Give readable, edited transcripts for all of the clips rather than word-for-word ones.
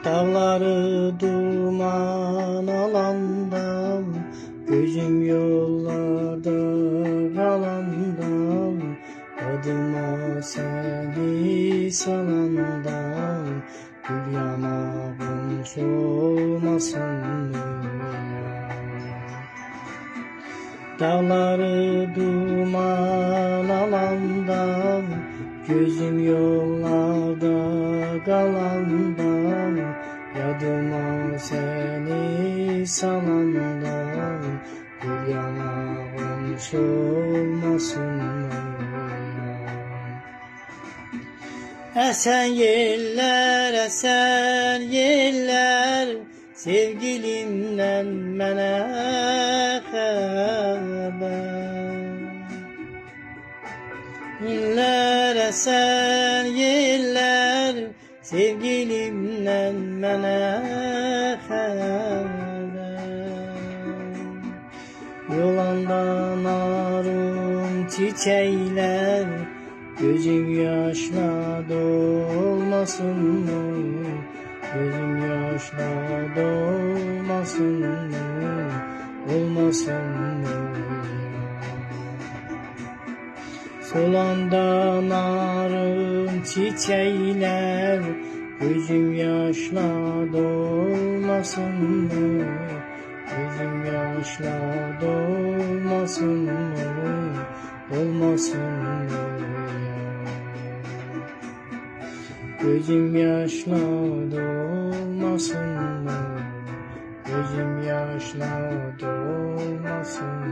Dağları duman alandan, gözüm yollarda kalandan, adıma seni salandan, gül yanağım solmasın mı? Dağları duman alandan, gözüm yollarda kalandan, yadıma seni salandan, gül yanağım solmasın mı? Esen yeller, sevgilimden mənə xəbər. İllər esen yeller, sevgilimden mənə xəbər. Yolandan arım çiçekler, gözüm yaşla dolmasın mı? Gözüm yaşla dolmasın mı? Olmasın mı? Solandan arım çiçekler, gözüm yaşla dolmasın mı? Gözüm yaşla dolmasın mı? Olmasın mı? Gözüm yaşla dolmasın mı? Gözüm yaşla dolmasın mı?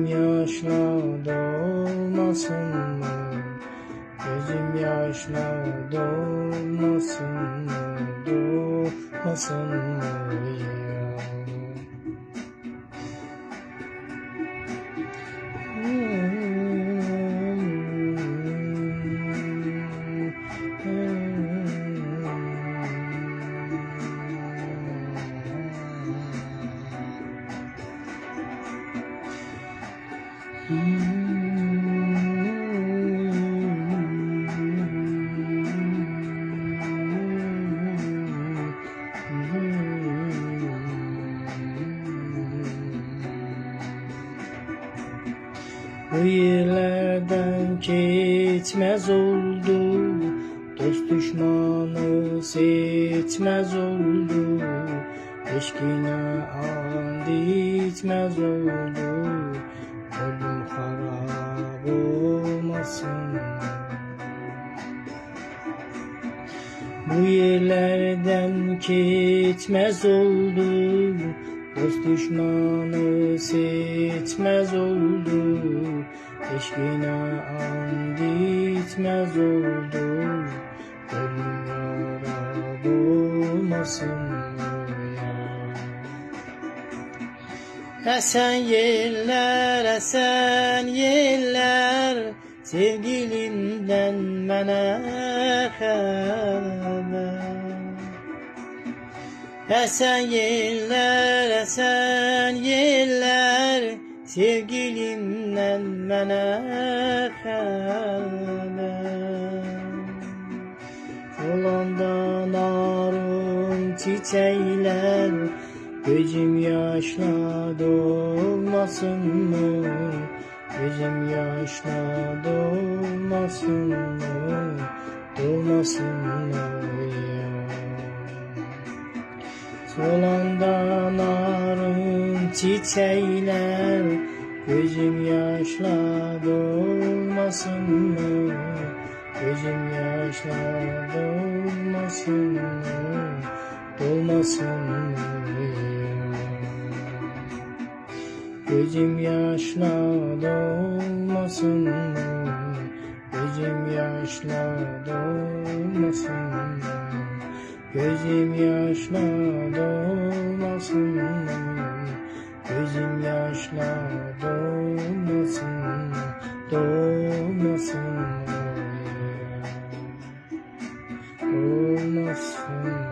Yaşla dolmasın mı? Gözüm yaşla dolmasın mı? Dolmasın mı ya? Bu yerlerden geçmez oldu, dost düşmanı seçmez oldu, eşkine and içmez oldu, ölüm harap olmasın. Bu yerlerden geçmez oldu, dost düşmanı seçmez oldu, eşkine and içmez oldu, ölüm harap olmasın ya. Esen yeller, sevgilimden mənə xəbər. Esen yeller, sevgilimden mənə xəbər. Solandan arım çiçekler, gözüm yaşla dolmasın mı? Gözüm yaşla dolmasın mı? Dolmasın mı ya? Solandan arım çiçekler, gözüm yaşla dolmasın mı? Gözüm yaşla dolmasın mı? Dolmasın mı ya? Gözüm yaşla dolmasın mı? Gözüm yaşla dolmasın mı? Gözüm yaşla dolmasın mı? Gözüm yaşla dolmasın mı? Dolmasın mı? Dolmasın.